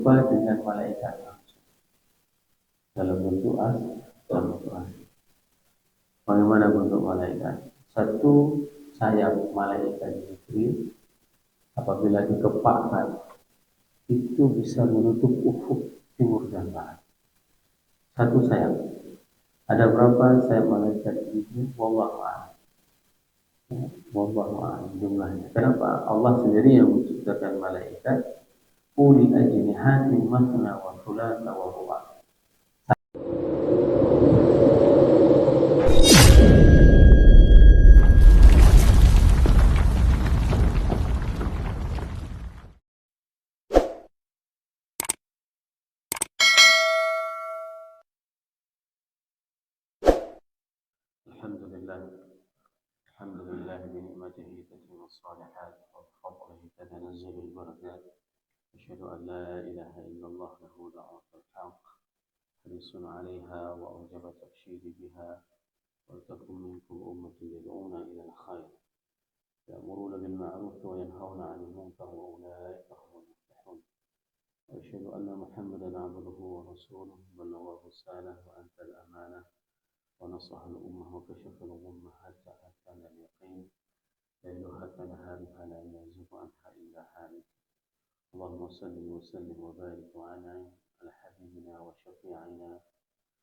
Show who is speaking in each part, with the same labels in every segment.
Speaker 1: dengan malaikat langsung dalam bentuk asli. Bagaimana bentuk malaikat? Satu sayap malaikat Jibril apabila dikepakkan itu bisa menutup ufuk timur dan barat. Satu sayap. Ada berapa sayap malaikat Jibril? Wallahu a'lam. Wallahu a'lam jumlahnya. Kenapa? Allah sendiri yang menciptakan malaikat uli ajnihatin masna wa thulatha wa ruba'. الحمد لله بنعمته تتم الصالحات وبفضله تتنزل البركات. أشهد أن لا إله إلا الله له دعوة الحق حريص عليها وأوجب تبشير بها ولتكن منكم أمة يدعون إلى الخير يأمرون بالمعروف وينهون عن المنكر وأولئك هم المفلحون. وأشهد أن محمدا عبده ورسوله بلغ الرسالة وأدى الأمانة ونصح الأمة وكشف الغمة حتى أتانا اليقين ليلها كنهارها لا يزيغ عنها إلا هالك. اللهم صل وسلم وبارك وأنعم على حبيبنا وشفيعنا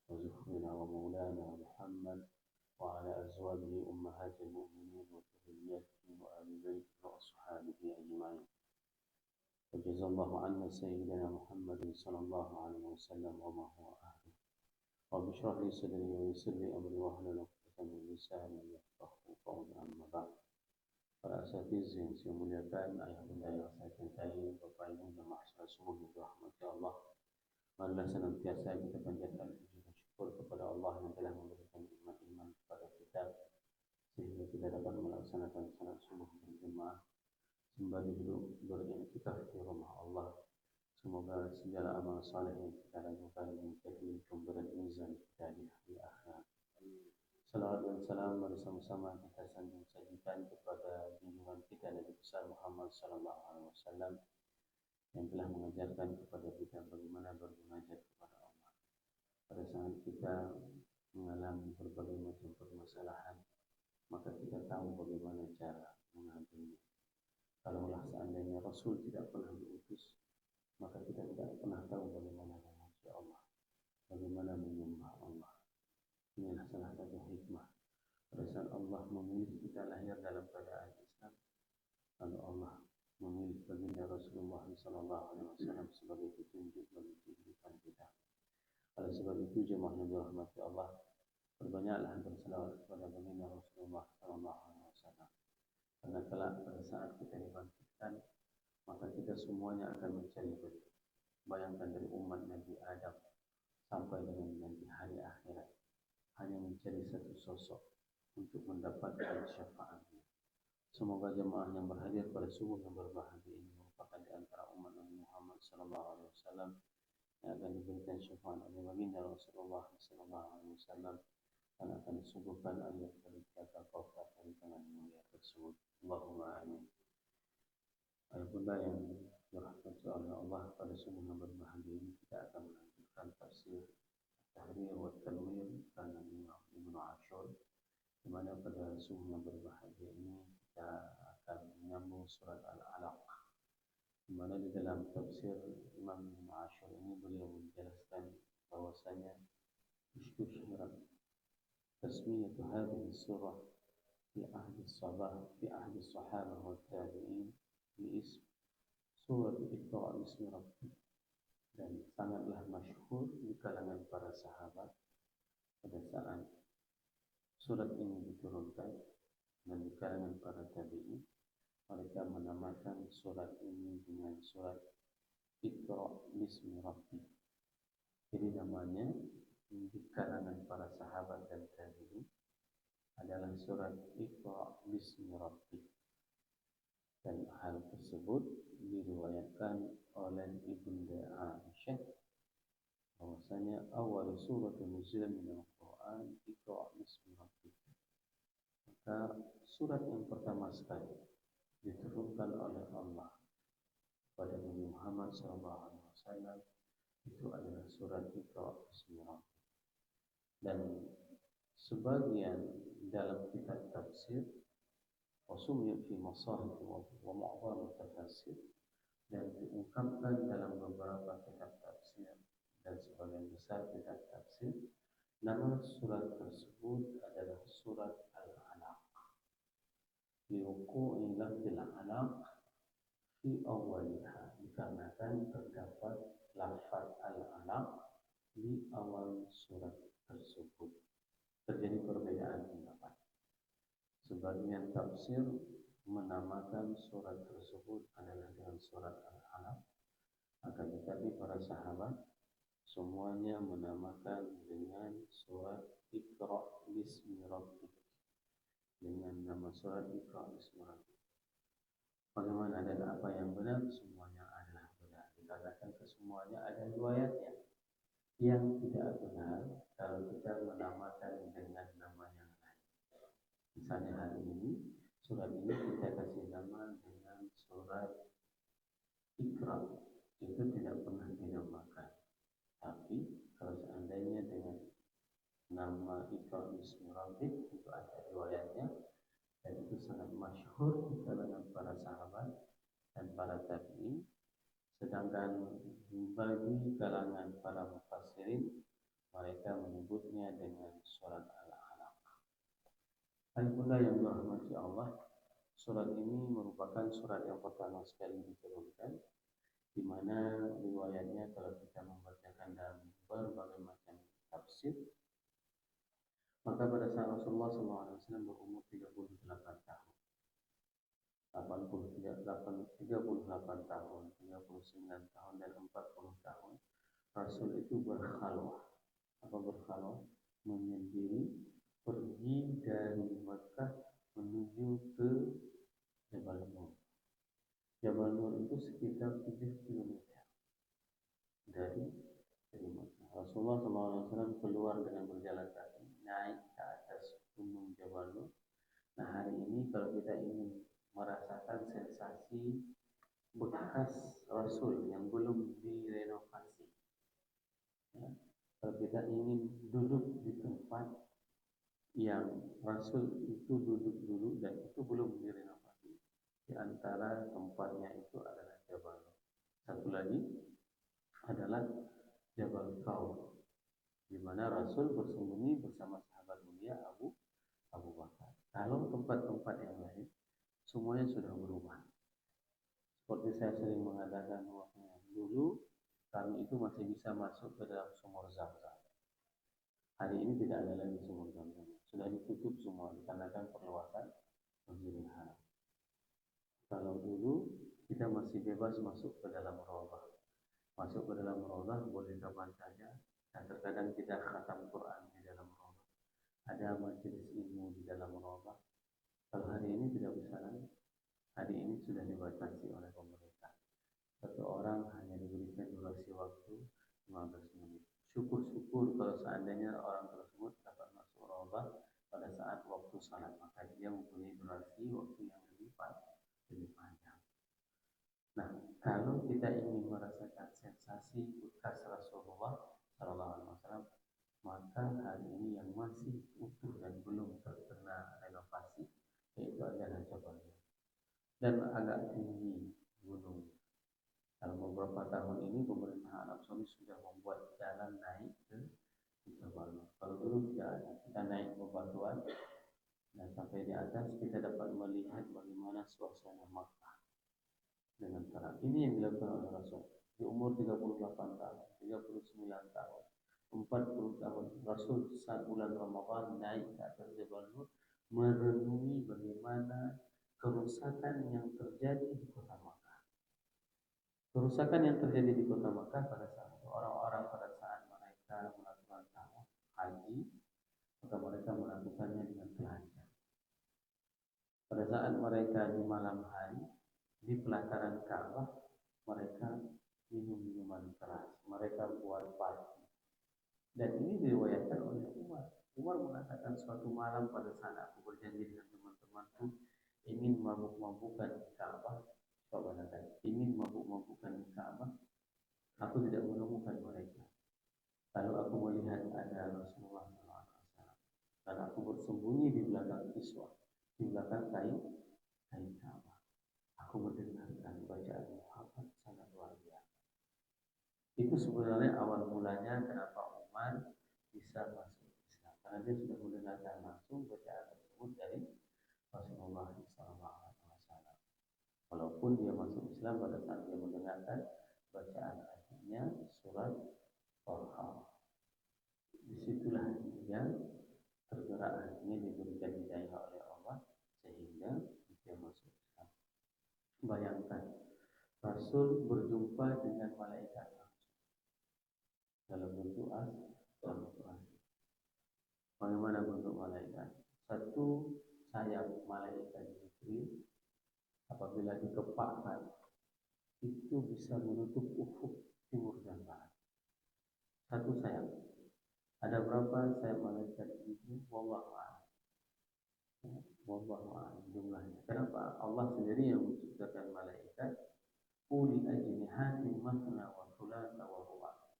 Speaker 1: وزهرنا ومولانا محمد وعلى أزواجه أمهات المؤمنين وذريته وآل بيته وأصحابه أجمعين. وجزا الله عنا سيدنا محمد صلى الله عليه وسلم وما هو أهله. رب اشرح لي صدري ويسر لي أمري واحلل عقدة من لساني يفقهوا قولي. أما بعد. Para asatiz yang saya muliakan, ayah bunda yang saya cintai, Bapak Ibu dan mahasiswa semua yang dirahmati Allah, marilah senantiasa kita panjatkan puji dan syukur kepada Allah yang telah memberikan nikmat iman kepada kita sehingga kita dapat melaksanakan salat subuh berjamaah sembari duduk beriktikaf di rumah Allah. Semoga segala amal saleh yang kita lakukan menjadi pemberat mizan kita di hari akhirat. Salawat dan salam bersama-sama kita sanjung sajikan kepada junjungan kita Nabi besar Muhammad sallallahu alaihi wasallam yang telah mengajarkan kepada kita bagaimana bermunajat kepada Allah. Pada saat kita mengalami berbagai macam permasalahan, maka kita tahu bagaimana cara menghadapinya. Kalaulah seandainya Rasul tidak pernah diutus, maka kita tidak pernah tahu bagaimana memuji Allah, bagaimana menyembah Allah. Inilah salah satu hikmah. Pada saat Allah memilih kita lahir dalam keadaan Islam, lalu Allah memilih baginda Rasulullah SAW sebagai petunjuk bagi kehidupan kita. Oleh sebab itu, jemaah yang dirahmati Allah, perbanyaklah berselawat kepada baginda Rasulullah SAW. Karena kelak pada saat kita dibangkitkan, maka kita semuanya akan mencari beliau. Bayangkan dari umat Nabi Adam sampai dengan nanti hari akhirat, hanya mencari satu sosok untuk mendapatkan syafaatnya. Semoga jemaah yang berhadir pada subuh yang berbahagia ini merupakan di antara umat Nabi Muhammad SAW yang akan diberikan syafaat oleh baginda Rasulullah SAW dan akan disuguhkan ayat dari kata Kautsar dari tangan mulia tersebut. Allahumma amin. Ayah bunda yang dirahmati oleh Allah, pada subuh yang berbahagia ini kita akan melanjutkan tafsir Tahrir wa Tanwir karena Imam Ibnu Ashur, di mana pada subuh yang berbahagia ini kita akan menyambung surat Al-Alaq, di mana di dalam tafsir Imam Ibnu Ashur ini beliau menjelaskan bahwasanya istushhirat tasmiyatu hadhihi surah fi ahdi as-sahabah wa tabi'in bi ism surat Iqra' bismi rabbik, dan sangatlah masyhur di kalangan para sahabat pada saat surat ini diturunkan, dan di kalangan para tabi'in mereka menamakan surat ini dengan surat Iqra' bismi rabbik. Jadi namanya di kalangan para sahabat dan tabi'in adalah surat Iqra' bismi rabbik, dan hal tersebut diriwayatkan oleh Ibunda Aisyah bahwasanya awal surat nuzul min al-Quran Iqra' bismi rabbik. Maka surat yang pertama sekali diturunkan oleh Allah kepada Nabi Muhammad SAW Wasallam itu adalah surat Iqra bismi rabbik. Dan sebagian dalam kitab tafsir wasumiyat fi masahif wa mu'dham tafsir, dan diungkapkan dalam beberapa kitab tafsir dan sebagian besar kitab tafsir, nama surat tersebut adalah surat Al-Alaq. Liwuqu'i lafzil alaq fi awwaliha, dikarenakan terdapat lafaz al-alaq di awal surat tersebut. Terjadi perbedaan pendapat. Sebagian tafsir menamakan surat tersebut adalah dengan surat Al-Alaq, akan tetapi para sahabat semuanya menamakan dengan surat Iqra bismi rabbik, dengan nama surat Iqra bismi rabbik. Bagaimana dan apa yang benar? Semuanya adalah benar, dikarenakan kesemuanya ada riwayatnya. Yang tidak benar kalau kita menamakan dengan nama yang lain. Misalnya hari ini, surat ini kita kasih nama dengan surat Iqra, itu tidak pernah dinamakan. Tapi kalau seandainya dengan nama Iqra bismi rabbik, itu ada riwayatnya, dan itu sangat masyhur di kalangan para sahabat dan para tabi'in. Sedangkan bagi kalangan para mufassirin, mereka menyebutnya dengan surat Al-Alaq. Ibunda yang dirahmati Allah, surat ini merupakan surat yang pertama sekali diturunkan, di mana riwayatnya kalau kita membacakan dalam berbagai macam tafsir, maka pada saat Rasulullah SAW berumur 38 tahun, 38 tahun, 39 tahun, dan 40 tahun, Rasul itu berkhalwah. Apa berkhalwah? Menyendiri, pergi dari Makkah menuju ke Jabal Nur. Jabal Nur itu sekitar 7 km dari Makkah. Rasulullah SAW keluar dengan berjalan kaki, naik ke atas gunung Jabal Nur. Nah, hari ini kalau kita ingin merasakan sensasi bekas Rasul yang belum direnovasi, ya, kalau kita ingin duduk di tempat yang Rasul itu duduk dulu dan itu belum direnovasi, di antara tempatnya itu adalah Jabal Nur. Satu lagi adalah Jabal Kaur, di mana Rasul bersembunyi bersama sahabat mulia Abu Bakar. Kalau tempat-tempat yang lain semuanya sudah berubah. Seperti saya sering mengatakan bahwa dulu kami itu masih bisa masuk ke dalam sumur Zam-Zam. Hari ini tidak ada lagi sumur Zam-Zam. Sudah ditutup semua dikarenakan perluasan Masjidil Haram. Kalau dulu kita masih bebas masuk ke dalam Raudhah. Masuk ke dalam Raudhah boleh kapan saja, dan terkadang kita khatam Quran di dalam Raudhah. Ada majelis ilmu di dalam Raudhah. Kalau hari ini tidak bisa lagi. Hari ini sudah dibatasi oleh pemerintah. Satu orang hanya diberikan durasi waktu 15 menit. Syukur-syukur kalau seandainya orang tersebut dapat masuk Raudhah pada saat waktu salat, maka dia mempunyai durasi waktu yang lebih panjang. Nah, kalau kita ingin merasakan sensasi bekas Rasulullah SAW, maka hari ini yang masih utuh dan belum terkena renovasi yaitu adalah Jabal Nur. Dan agak tinggi gunung. Dalam beberapa tahun ini pemerintah Arab Saudi sudah membuat jalan naik ke Jabal Nur. Kalau dulu tidak ada, kita naik bebatuan dan sampai di atas kita dapat melihat bagaimana suasana Makkah dengan terang. Ini yang dilakukan oleh Rasul di umur 38 tahun, 39 tahun, 40 tahun. Rasul saat bulan Ramadan naik ke atas Jabal Nur merenungi bagaimana kerusakan yang terjadi di kota Makkah. Kerusakan yang terjadi di kota Makkah pada saat itu, orang-orang pada saat mereka melakukan tawaf haji, maka mereka melakukannya dengan telanjang. Pada saat mereka di malam hari di pelataran Ka'bah, mereka minum minuman keras, mereka buat party. Dan ini diriwayatkan oleh Umar. Umar mengatakan suatu malam pada saat aku berjanji dengan teman-temanku ingin mabuk-mabukan di Ka'bah, ingin mabuk-mabukan di Ka'bah, Aku tidak menemukan mereka. Lalu aku melihat ada Rasulullah SAW, dan aku bersembunyi di belakang kiswah, di belakang kain Ka'bah. Aku mendengarkan bacaan Muhammad sangat luar biasa. Itu sebenarnya awal mulanya kenapa Umar bisa masuk Islam, karena dia sudah mendengarkan langsung bacaan tersebut dari Rasulullah SAW. Walaupun dia masuk Islam pada saat dia mendengarkan bacaan akhirnya surat Al-Qur'an. Disitulah dia tergerak, akhirnya diberikan hidayah oleh Allah sehingga dia masuk Islam. Bayangkan, Rasul berjumpa dengan malaikat dalam bentuk Al-Quran. Bagaimana bentuk malaikat? Satu sayap malaikat Jibril apabila dikepakkan itu bisa menutup ufuk timur dan barat. Satu sayap. Ada berapa sayap malaikat Jibril? Wallahu a'lam. Wallahu a'lam jumlahnya. Kenapa? Allah sendiri yang menciptakan malaikat. Uli ajnihatin masna wa thulatha wa ruba'.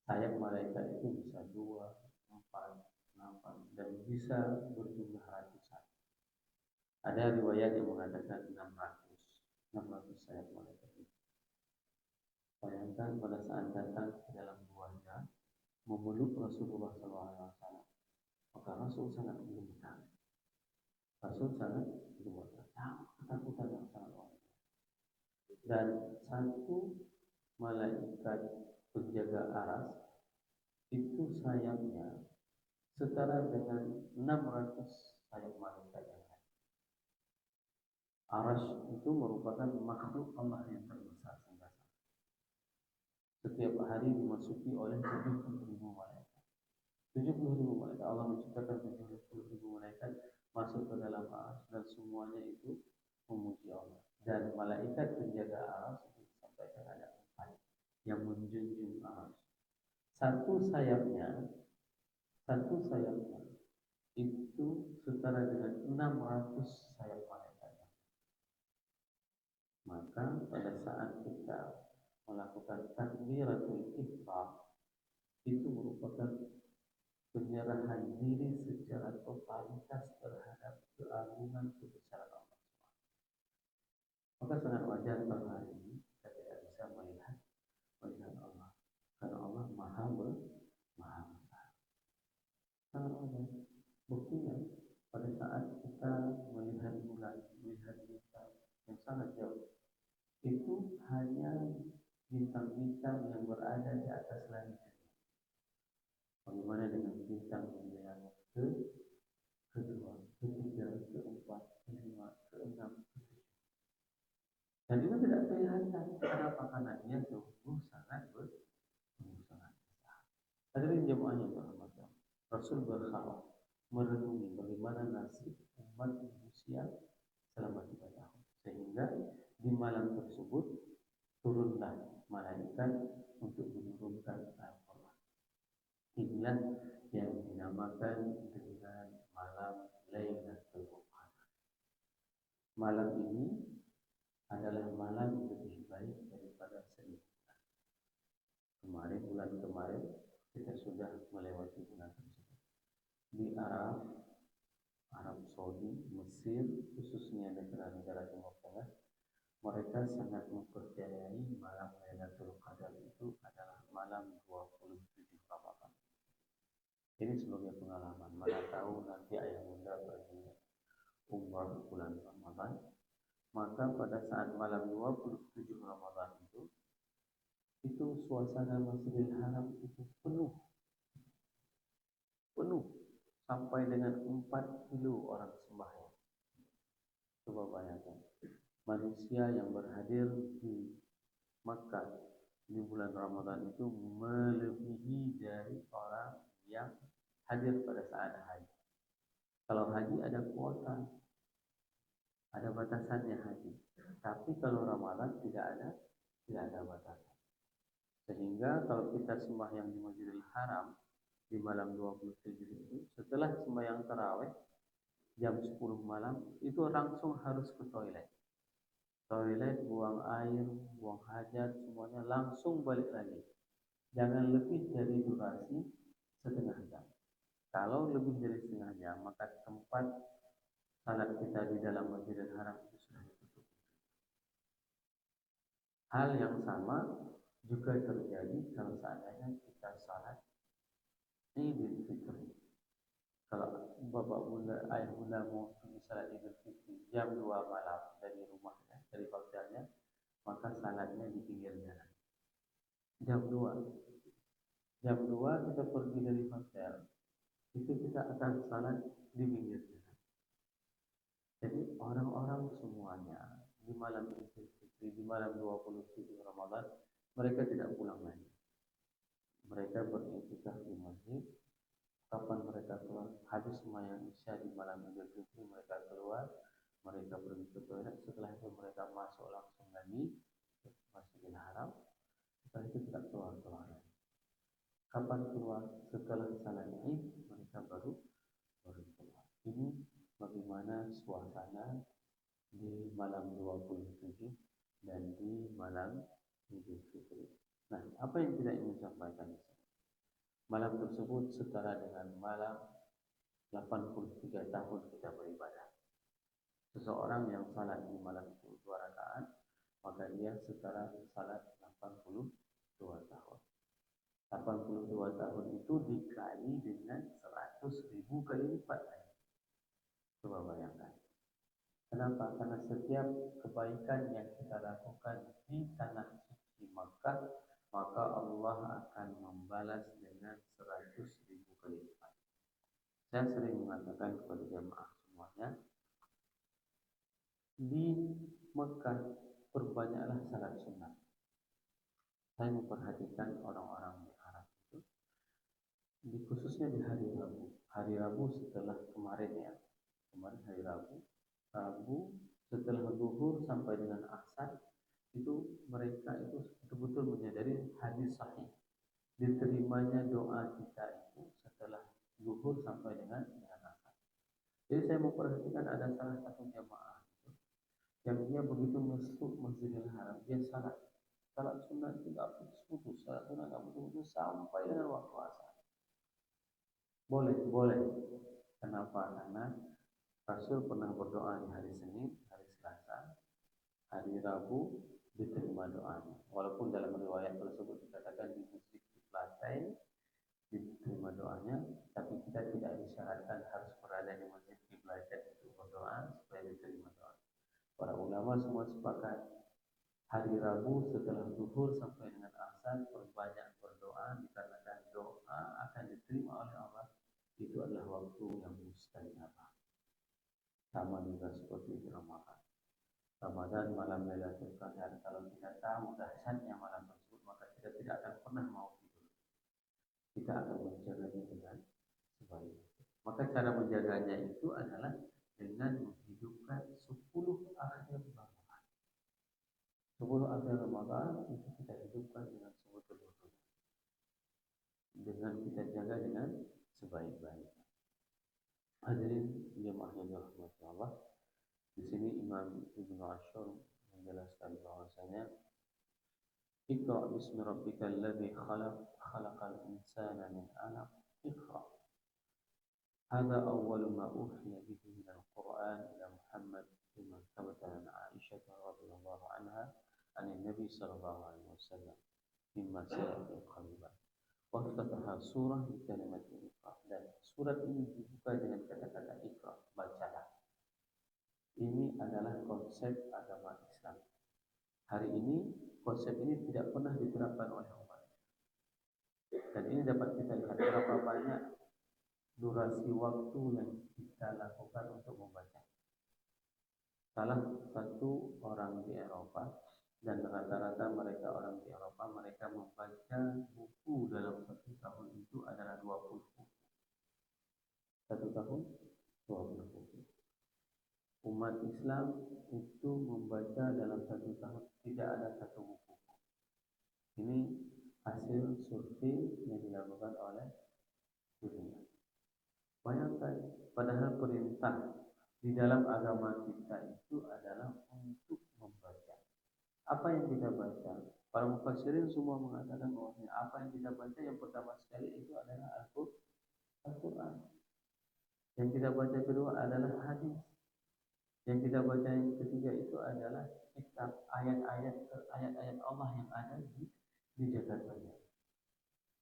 Speaker 1: Sayap malaikat itu bisa 2, 4, 8 dan bisa berjumlah ratusan. Ada riwayat yang mengatakan 600 sayap malaikat itu. Bayangkan pada saat datang ke dalam buahnya memeluk Rasulullah SAW, maka Rasul sangat gemetar. Ketakutan yang sangat luar biasa. Dan satu malaikat penjaga aras itu sayapnya setara dengan 600 sayap malaikat yang lain. Aras itu merupakan makhluk Allah yang terbesar sehingga setiap hari dimasuki oleh 70.000 malaikat. 70.000 malaikat. Allah menciptakan 70.000 malaikat masuk ke dalam aras dan semuanya itu memuji Allah. Dan malaikat penjaga aras itu disampaikan ada 4 yang menjunjung aras. Satu sayapnya itu setara dengan 600 sayap malaikat. Maka pada saat kita melakukan takbiratul ihram itu merupakan penyerahan diri secara totalitas terhadap keagungan kebesaran Allah. Maka sangat wajar pada hari ini kita tidak bisa melihat Allah, karena Allah maha besar. Sangat wajar. Buktinya pada saat kita melihat bulan, melihat bintang yang sangat jauh, itu hanya bintang-bintang yang berada di atas langit. Bagaimana dengan bintang yang kedua, ketiga, keempat, kelima, keenam, ketujuh? Dan itu tidak kelihatan. Kenapa? Karena dia sungguh sangat besar. Hadirin jemaah yang berbahagia, Rasul berkhabar merenungi bagaimana nasib umat manusia selama 3 tahun, sehingga di malam tersebut turunlah malaikat untuk menurunkan Al-Quran. Inilah yang dinamakan dengan malam Lailatul Qadar. Malam ini adalah malam lebih baik daripada 1000 bulan. Bulan kemarin kita sudah melewati bulan tersebut. Di Arab Saudi, Mesir, khususnya negara-negara Timur Tengah, mereka sangat mempercayai malam Lailatul Qadar itu adalah malam 27 Ramadan. Ini sebagai pengalaman, mana tahu nanti ayah bunda pergi umrah bulan Ramadan, maka pada saat malam 27 Ramadan itu suasana Masjidil Haram itu penuh sampai dengan 4 kilo orang sembahyang. Coba bayangkan, manusia yang berhadir di Makkah di bulan Ramadan itu melebihi dari orang yang hadir pada saat haji. Kalau haji ada kuota, ada batasannya haji. Tapi kalau Ramadan tidak ada batasan. Sehingga kalau kita sembahyang di Masjidil Haram di malam 27 itu, setelah sembahyang tarawih jam 10 malam itu langsung harus ke toilet. toilet, buang air, buang hajat, semuanya langsung balik lagi. Jangan lebih dari durasi setengah jam. Kalau lebih dari setengah jam, maka tempat salat kita di dalam Masjidil Haram itu sudah ditutup. Hal yang sama juga terjadi kalau seandainya kita salat Idul Fitri. Kalau bapak bunda, ayah bunda mau pergi salat Idul Fitri jam 2 malam dari rumahnya, dari hotelnya, maka salatnya di pinggir jalan. Jam 2. Jam 2 kita pergi dari hotel, itu kita akan salat di pinggir jalan. Jadi orang-orang semuanya di malam Idul Fitri, di malam 27 Ramadan, mereka tidak pulang lagi. Mereka beriktikaf di masjid. Kapan mereka keluar? Habis sembahyang Isya di malam Idul Fitri mereka keluar, mereka pergi ke toilet. Setelah itu mereka masuk langsung lagi ke Masjidil Haram. Setelah itu tidak keluar lagi. Kapan keluar? Setelah salat Id mereka baru keluar. Ini bagaimana suasana di malam 27 dan di malam Idul Fitri. Nah, apa yang kita ingin sampaikan di sini? Malam tersebut setara dengan malam 83 tahun kita beribadah. Seseorang yang salat di malam itu 2 rakaat, maka dia setara salat 82 tahun. 82 tahun itu dikali dengan 100.000 kali lipat. Coba bayangkan. Kenapa? Karena setiap kebaikan yang kita lakukan di tanah suci Makkah, maka Allah akan membalas dengan 100.000 kali lipat. Saya sering mengatakan kepada jemaah semuanya, di Mekah perbanyaklah salat sunat. Saya memperhatikan orang-orang di Arab itu, khususnya di hari Rabu. Hari Rabu setelah kemarin ya, kemarin hari Rabu, setelah zuhur sampai dengan asar, itu mereka itu betul-betul menyadari hadis sahih. Diterimanya doa kita itu setelah zuhur sampai dengan asar. Jadi saya memperhatikan ada salah satu jamaah yang dia begitu masuk Masjidil Haram, dia salat sunat itu nggak putus-putus, salat sunat nggak putus-putus sampai dengan waktu asar. Boleh. Kenapa? Karena Rasul pernah berdoa di hari Senin, hari Selasa, hari Rabu diterima doanya. Walaupun dalam riwayat tersebut dikatakan di masjid Kiblatain diterima doanya, tapi kita tidak disyaratkan harus berada di masjid Kiblatain untuk berdoa supaya diterima doa. Para ulama semua sepakat hari Rabu setelah zuhur sampai dengan asar perbanyak berdoa dikarenakan doa akan diterima oleh Allah. Itu adalah waktu yang mustajabah. Sama juga seperti di Ramadan. Ramadan malam Lailatul Qadar, kalau kita tahu dahsyatnya malam tersebut, maka kita tidak akan pernah mau tidur. Kita akan menjaganya dengan sebaik. Maka cara menjaganya itu adalah dengan menghidupkan 10 akhir Ramadan. 10 akhir Ramadan itu kita hidupkan dengan sebetul-betul. Dengan kita jaga dengan sebaik-baiknya. Hadirin jemaah yang dirahmati Allah, di sini Imam Ibnu Ashur menjelaskan bahwasanya Iqra bismi rabbikal ladzi khalaq, khalaqal insana min 'alaq. Iqra. Hadza awwalu ma uhiya bihi min al-Qur'an ila Muhammad bima thabata an Aisyah radhiyallahu anha an Nabi sallallahu alaihi wasallam mimma sayati qariban. Waftataha surah bi kalimat Iqra, dan surat ini dibuka dengan kata-kata Iqra, bacalah. Ini adalah konsep agama Islam. Hari ini konsep ini tidak pernah diterapkan oleh umat. Dan ini dapat kita lihat berapa banyak durasi waktu yang kita lakukan untuk membaca. Salah satu orang di Eropa, dan rata-rata mereka orang di Eropa, mereka membaca buku dalam 1 tahun itu adalah 20 buku. 1 tahun 20 buku. Umat Islam itu membaca dalam 1 tahun tidak ada 1 buku. Ini hasil survei yang dilakukan oleh dunia. Bayangkan, padahal perintah di dalam agama kita itu adalah untuk membaca. Apa yang kita baca? Para mufassirin semua mengatakan bahwa apa yang kita baca yang pertama sekali itu adalah Al-Quran. Yang kita baca kedua adalah hadis. Yang kita baca yang ketiga itu adalah kitab ayat-ayat Allah yang ada di jagat raya.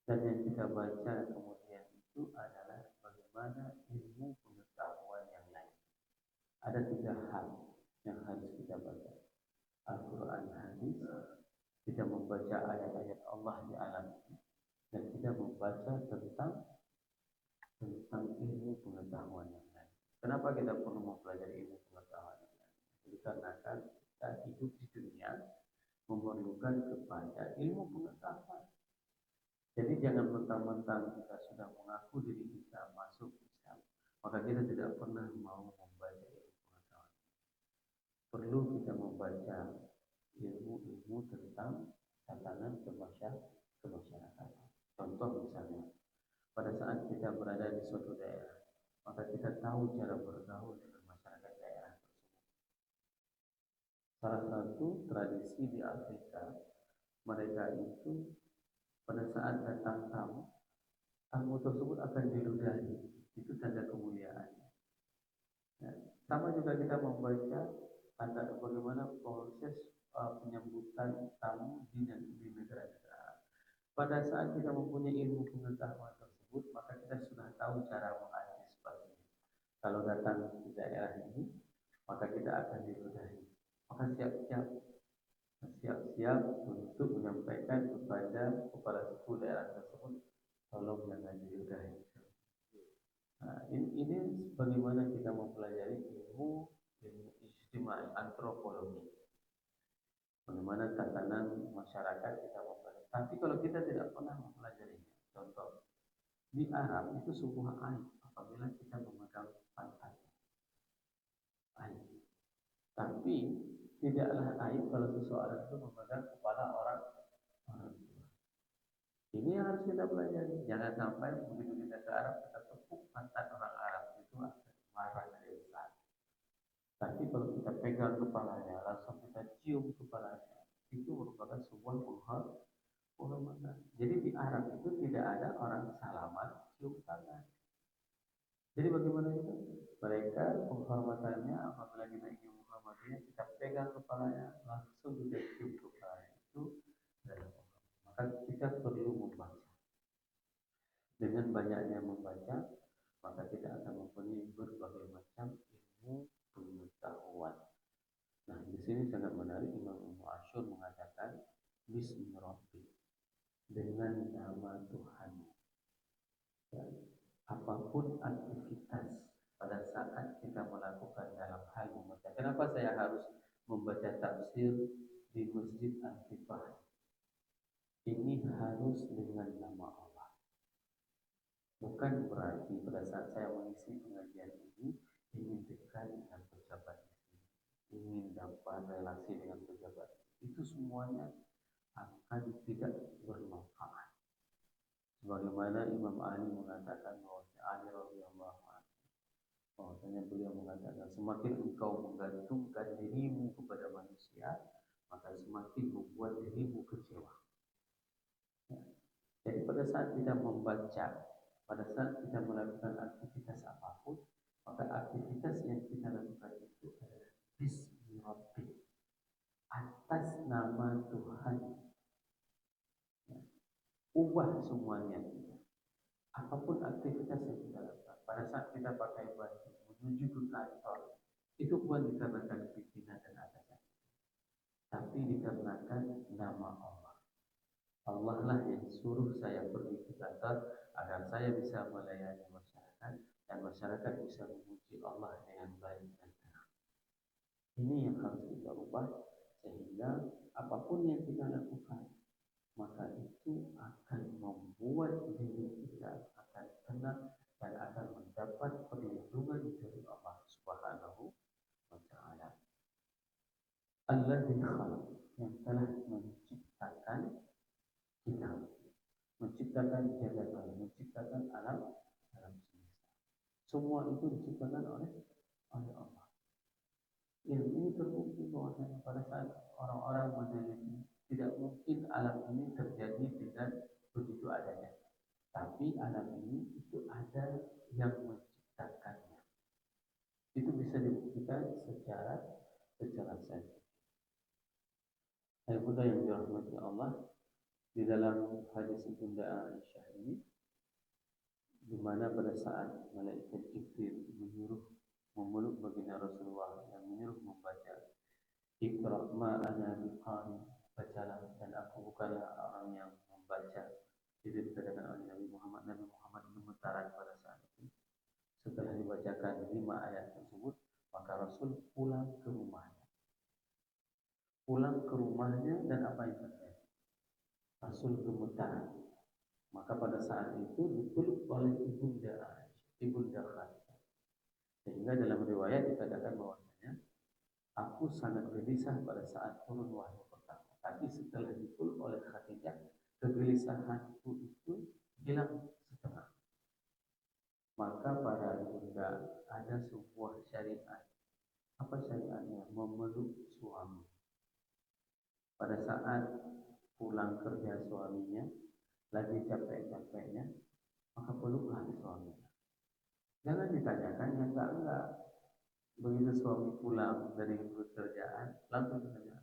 Speaker 1: Dan yang kita baca kemudian itu adalah bagaimana ilmu pengetahuan yang lain. Ada 3 hal yang harus kita baca. Al-Quran, hadis, kita membaca ayat-ayat Allah di alam ini, dan kita membaca tentang ilmu pengetahuan yang lain. Kenapa kita perlu mempelajari ilmu pengetahuan yang lain? Dikarenakan kita hidup di dunia memerlukan kepada ilmu pengetahuan. Jadi jangan mentang-mentang kita sudah mengaku diri kita masuk Islam, maka kita tidak pernah mau membaca ilmu pengetahuan. Perlu kita membaca ilmu-ilmu tentang tatanan kemasyarakatan. Contoh misalnya, pada saat kita berada di suatu daerah, maka kita tahu cara bergaul dengan masyarakat daerah tersebut. Salah satu tradisi di Afrika, mereka itu pada saat datang tamu tersebut akan diludahi. Itu tanda kemuliaan. Ya. Sama juga kita membaca tanda bagaimana proses penyambutan tamu di negara-negara. Pada saat kita mempunyai ilmu pengetahuan tersebut, maka kita sudah tahu cara mengantisipasinya. Kalau datang di daerah ini, maka kita akan diludahi. Maka siap-siap untuk menyampaikan kepada kepala suku daerah tersebut, tolong jangan diludahi. Nah, ini bagaimana kita mempelajari ilmu ijtimai, antropologi. Bagaimana tatanan masyarakat kita mempelajari. Tapi kalau kita tidak pernah mempelajarinya, contoh di Arab itu sebuah aib apabila kita memegang pantat. Aib. Tapi tidaklah aib kalau seseorang itu memegang kepala orang tua. Ini yang harus kita pelajari. Jangan sampai begitu kita ke Arab kita tepuk pantat orang Arab, itu akan marah dari besar. Tapi kalau kita pegang kepalanya, langsung kita cium kepalanya, itu merupakan sebuah penghormatan. Jadi di Arab itu tidak ada orang salaman cium tangan. Jadi bagaimana itu? Mereka penghormatannya apabila kita ingin menghormatinya, kita pegang kepalanya, langsung kita cium kepalanya. Itu adalah penghormatan. Maka kita perlu membaca. Dengan banyaknya membaca, maka kita akan mempunyai berbagai macam ilmu pengetahuan. Nah, di sini sangat menarik. Imam Ibnu Ashur mengatakan Bismillahirrahmanirrahim, dengan nama Tuhan. Ya, apapun aktivitas pada saat kita melakukan dalam hal membaca. Kenapa saya harus membaca tafsir di Masjid Al-Kifah? Ini harus dengan nama Allah. Bukan berarti pada saat saya mengisi pengajian ini ingin dekat dengan pejabat ini, ingin dapat relasi dengan pejabat. Itu semuanya akan tidak bermanfaat. Sebagaimana Imam Ali mengatakan bahwa Ali radhiyallahu anhu, bahwasanya beliau mengatakan semakin engkau menggantungkan dirimu kepada manusia, maka semakin membuat dirimu kecewa. Ya. Jadi pada saat kita membaca, pada saat kita melakukan aktivitas apapun, maka aktivitas yang kita lakukan itu adalah Bismillahirrahmanirrahim, atas nama Tuhan. Ya. Ubah semuanya. Apapun aktivitas yang kita lakukan, pada saat kita pakai baju menuju ke kantor, itu bukan dikarenakan pimpinan dan atasan, tapi dikarenakan nama Allah. Allah lah yang suruh saya pergi ke kantor agar saya bisa melayani masyarakat dan masyarakat bisa memuji Allah dengan baik dan benar. Ini yang harus kita ubah sehingga apapun yang kita lakukan, maka itu akan membuat diri kita akan tenang dan akan mendapat perlindungan dari Allah Subhanahu wa Ta'ala. Alladzi khalaq, yang telah menciptakan kita, menciptakan jagat raya, menciptakan alam semesta. Semua itu diciptakan oleh Allah. Yang ini terbukti bahwasanya pada saat orang-orang meneliti, tidak mungkin alam ini terjadi dengan begitu adanya. Tapi alam ini itu ada yang menciptakannya. Itu bisa dibuktikan secara sains. Bunda yang dirahmati Allah, di dalam hadis Bunda Aisyah ini, di mana pada saat malaikat Jibril memeluk baginda Rasulullah yang menyuruh membaca Iqra ma ana biqari, bacalah dan aku bukanlah orang yang membaca. Itu dikatakan oleh Nabi Muhammad gemetaran pada saat itu. Setelah dibacakan 5 ayat tersebut, maka Rasul pulang ke rumahnya dan apa yang terjadi? Rasul gemetar. Maka pada saat itu dipeluk oleh ibunda Khadijah. Sehingga dalam riwayat dikatakan bahwasanya aku sangat gelisah pada saat turun wahyu pertama. Tapi setelah dipeluk oleh Khadijah, kegelisahanku itu hilang setengah. Maka para ibunda, ada sebuah syariat. Apa syariatnya? Memeluk suami. Pada saat pulang kerja suaminya, lagi capek-capeknya, maka peluklah suaminya. Jangan ditanyakan yang enggak. Begitu suami pulang dari pekerjaan, langsung ditanya,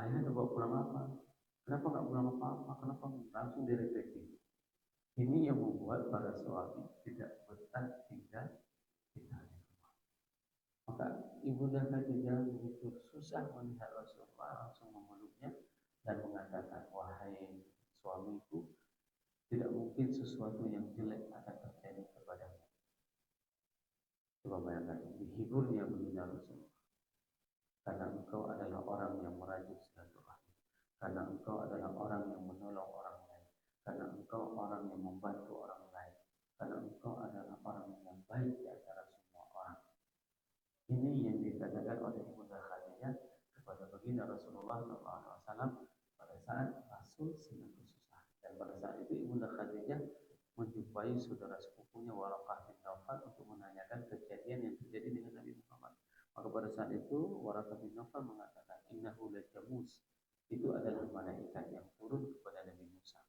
Speaker 1: ayah udah bawa pulang apa? Kenapa nggak pulang apa-apa? Kenapa langsung direfleksi? Ini yang membuat para suami tidak betah tinggal di rumah. Maka Ibunda Khadijah begitu susah melihat Rasulullah, langsung memeluknya dan mengatakan, wahai suamiku, tidak mungkin sesuatu yang jelek akan terjadi kepadamu. Coba bayangkan, dihiburnya baginda Rasulullah. Karena engkau adalah orang yang merajut silaturahmi. Karena engkau adalah orang yang menolong orang lain. Karena engkau orang yang membantu orang lain. Karena engkau adalah orang yang baik di antara semua orang. Ini yang dikatakan oleh Ibunda Khadijah kepada baginda Rasulullah SAW pada saat Rasul sedang kesusahan. Dan pada saat itu Ibunda Khadijah menjumpai saudara sepupunya Waraqah bin Nawfal untuk menanyakan kejadian yang terjadi dengan Nabi Muhammad. Maka pada saat itu Waraqah bin Nawfal mengatakan, innahu lajamus, itu adalah malaikat yang turun kepada Nabi Musa.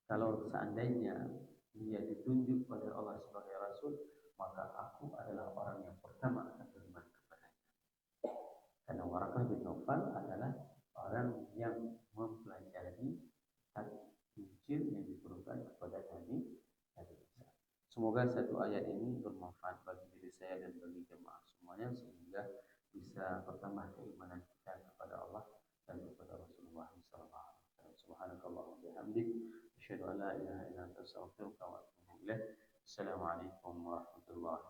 Speaker 1: Kalau seandainya dia ditunjuk oleh Allah sebagai Rasul, maka aku adalah orang yang pertama akan beriman kepadanya. Karena Waraqah bin Nawfal adalah orang yang mempelajari Injil yang diturunkan kepada Nabi Isa. Semoga satu ayat ini bermanfaat bagi diri saya dan bagi jemaah semuanya, sehingga bisa bertambah keimanan kita kepada Allah dan kepada Rasulullah SAW. Subhanakallahumma wa bihamdik, asyhadu an la ilaha illa anta, astaghfiruka wa atubu ilaik. Assalamualaikum warahmatullahi